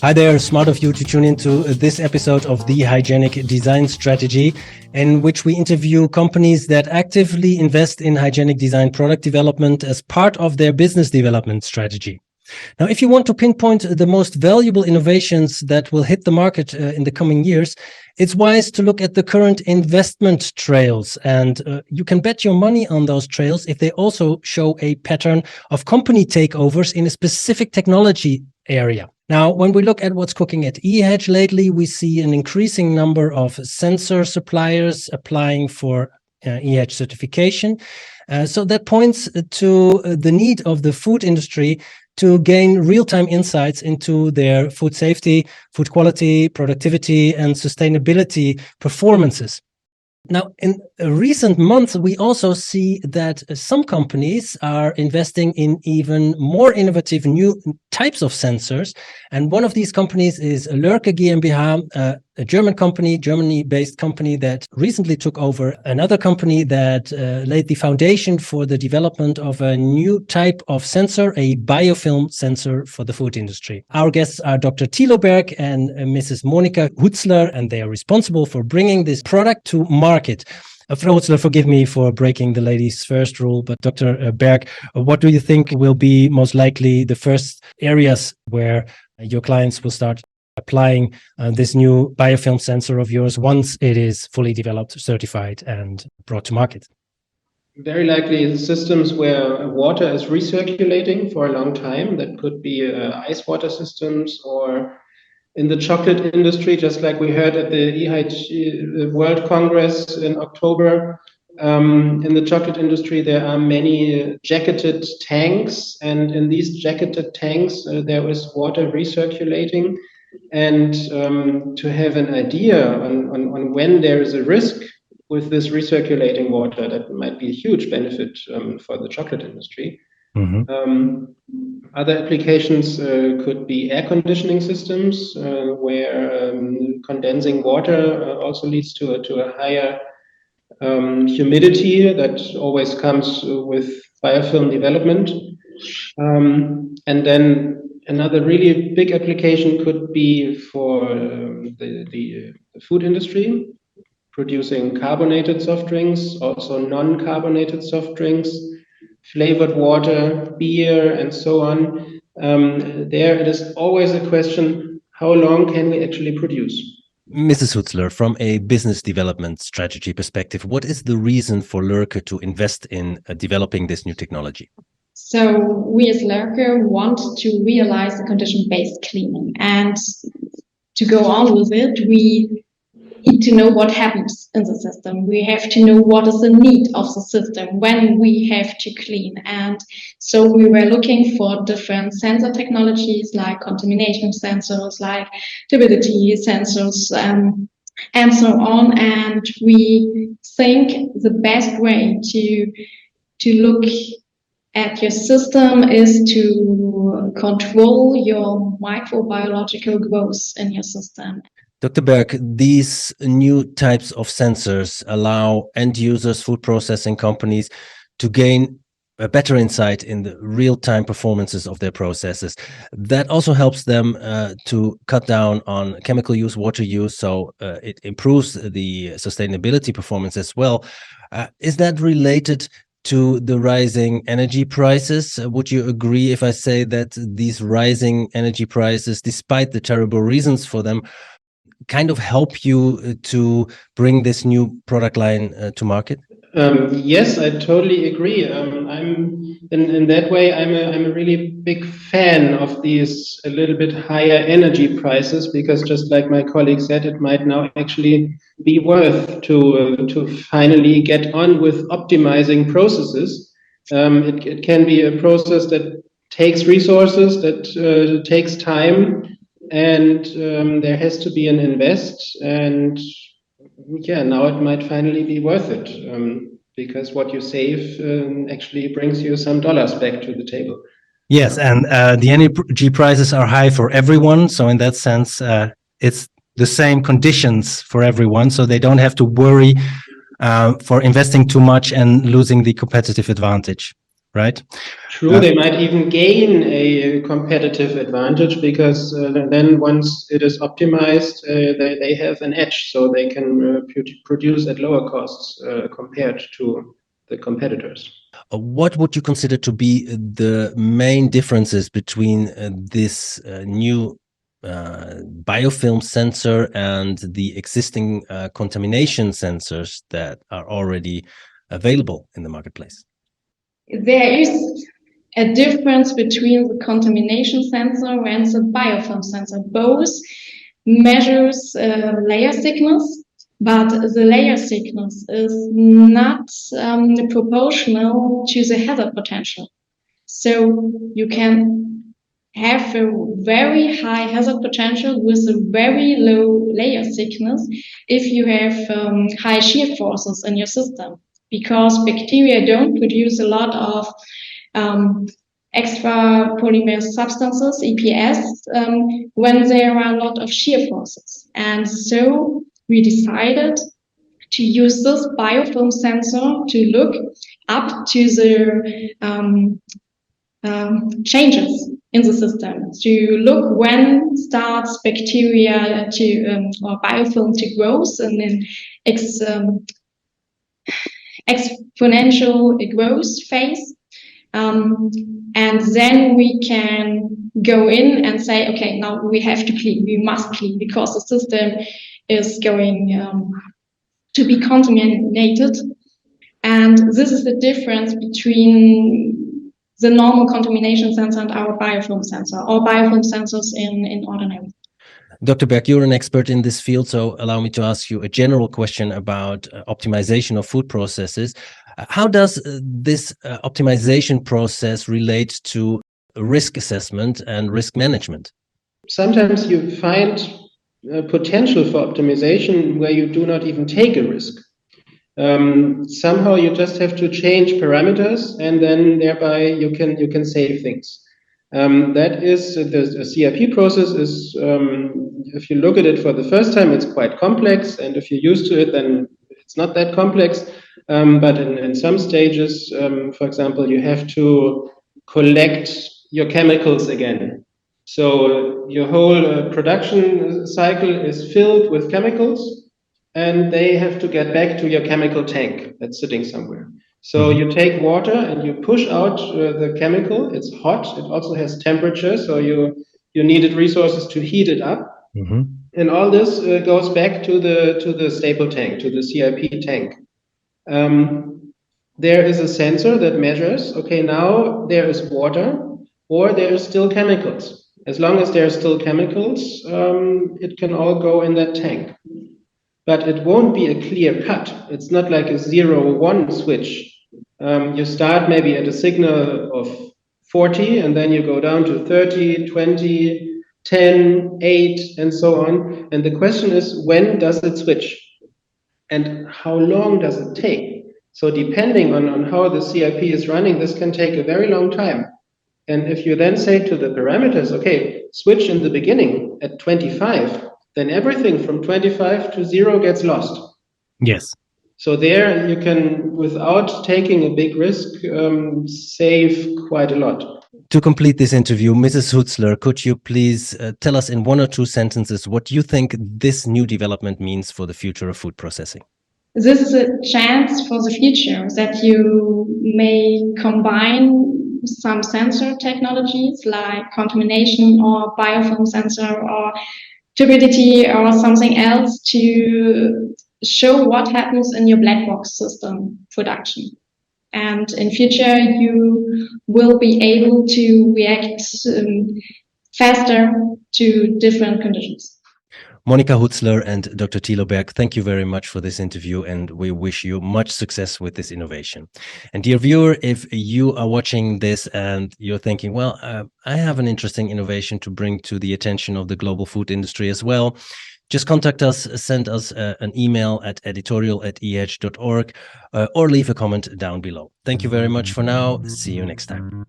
Hi there, smart of you to tune into this episode of the Hygienic Design Strategy, in which we interview companies that actively invest in hygienic design product development as part of their business development strategy. Now, if you want to pinpoint the most valuable innovations that will hit the market in the coming years, it's wise to look at the current investment trails. And you can bet your money on those trails if they also show a pattern of company takeovers in a specific technology area. Now, when we look at what's cooking at EHEDG lately, we see an increasing number of sensor suppliers applying for EHEDG certification. So that points to the need of the food industry to gain real-time insights into their food safety, food quality, productivity, and sustainability performances. Now, in recent months, we also see that some companies are investing in even more innovative new types of sensors. And one of these companies is LOEHRKE GmbH, a German company, Germany-based company that recently took over another company that laid the foundation for the development of a new type of sensor, a biofilm sensor for the food industry. Our guests are Dr. Thilo Berg and Mrs. Monika Hutzler, and they are responsible for bringing this product to market. Frau Hutzler, forgive me for breaking the ladies' first rule, but Dr. Berg, what do you think will be most likely the first areas where your clients will start applying this new biofilm sensor of yours once it is fully developed, certified, and brought to market? Very likely systems where water is recirculating for a long time. That could be ice water systems, or in the chocolate industry, just like we heard at the EHEDG World Congress in October. In the chocolate industry, there are many jacketed tanks, and in these jacketed tanks, there is water recirculating. And to have an idea on when there is a risk with this recirculating water, that might be a huge benefit for the chocolate industry. Mm-hmm. Other applications could be air conditioning systems, where condensing water also leads to a higher humidity that always comes with biofilm development. And then another really big application could be for the food industry, producing carbonated soft drinks, also non-carbonated soft drinks, flavored water, beer, and so on. There it is always a question, how long can we actually produce? Mrs. Hutzler, from a business development strategy perspective, what is the reason for LOEHRKE to invest in developing this new technology? So we as LOEHRKE want to realize the condition-based cleaning, and to go on with it, we need to know what happens in the system. We have to know what is the need of the system when we have to clean. And so we were looking for different sensor technologies like contamination sensors, like turbidity sensors, and so on. And we think the best way to look at your system is to control your microbiological growth in your system. Dr. Berg, these new types of sensors allow end users, food processing companies to gain a better insight in the real-time performances of their processes. That also helps them to cut down on chemical use, water use, so it improves the sustainability performance as well. Is that related to the rising energy prices? Would you agree if I say that these rising energy prices, despite the terrible reasons for them, kind of help you to bring this new product line to market? Yes, I totally agree. I'm in that way, I'm a really big fan of these a little bit higher energy prices, because just like my colleague said, it might now actually be worth to finally get on with optimizing processes. It can be a process that takes resources, that takes time, and there has to be an invest, and yeah, now it might finally be worth it, because what you save actually brings you some dollars back to the table. Yes, and the energy prices are high for everyone, so in that sense, it's the same conditions for everyone, so they don't have to worry for investing too much and losing the competitive advantage, right? True, they might even gain a competitive advantage because then once it is optimized, they have an edge, so they can produce at lower costs compared to the competitors. What would you consider to be the main differences between this new biofilm sensor and the existing contamination sensors that are already available in the marketplace? There is a difference between the contamination sensor and the biofilm sensor. Both measures layer thickness, but the layer thickness is not proportional to the hazard potential. So you can have a very high hazard potential with a very low layer thickness if you have high shear forces in your system, because bacteria don't produce a lot of extra polymer substances, EPS, when there are a lot of shear forces. And so we decided to use this biofilm sensor to look up to the changes in the system, to look when starts bacteria to or biofilm to grow in an exponential growth phase. And then we can go in and say, okay, now we have to clean, we must clean, because the system is going to be contaminated. And this is the difference between the normal contamination sensor and our biofilm sensor, or biofilm sensors in ordinary. Dr. Berg, you're an expert in this field, so allow me to ask you a general question about optimization of food processes. How does this optimization process relate to risk assessment and risk management? Sometimes you find potential for optimization where you do not even take a risk. Somehow you just have to change parameters, and then thereby you can save things. That is the CIP process is, if you look at it for the first time, it's quite complex, and if you're used to it, then it's not that complex. But in some stages, for example, you have to collect your chemicals again. So your whole production cycle is filled with chemicals, and they have to get back to your chemical tank that's sitting somewhere. So you take water and you push out the chemical. It's hot. It also has temperature, so you needed resources to heat it up. Mm-hmm. And all this goes back to the staple tank, to the CIP tank. There is a sensor that measures, okay, now there is water or there is still chemicals. As long as there are still chemicals, it can all go in that tank. But it won't be a clear cut. It's not like a 0-1 switch. You start maybe at a signal of 40, and then you go down to 30, 20, 10, 8, and so on. And the question is, when does it switch? And how long does it take? So depending on how the CIP is running, this can take a very long time. And if you then say to the parameters, okay, switch in the beginning at 25, then everything from 25 to 0 gets lost. Yes. So there you can, without taking a big risk, save quite a lot. To complete this interview, Mrs. Hutzler, could you please tell us in 1 or 2 sentences what you think this new development means for the future of food processing? This is a chance for the future, that you may combine some sensor technologies like contamination or biofilm sensor or turbidity or something else to show what happens in your black box system production. And in future, you will be able to react faster to different conditions. Monika Hutzler and Dr. Thilo Berg, thank you very much for this interview, and we wish you much success with this innovation. And dear viewer, if you are watching this and you're thinking, well, I have an interesting innovation to bring to the attention of the global food industry as well, just contact us, send us an email at editorial@ehedg.org or leave a comment down below. Thank you very much for now. See you next time.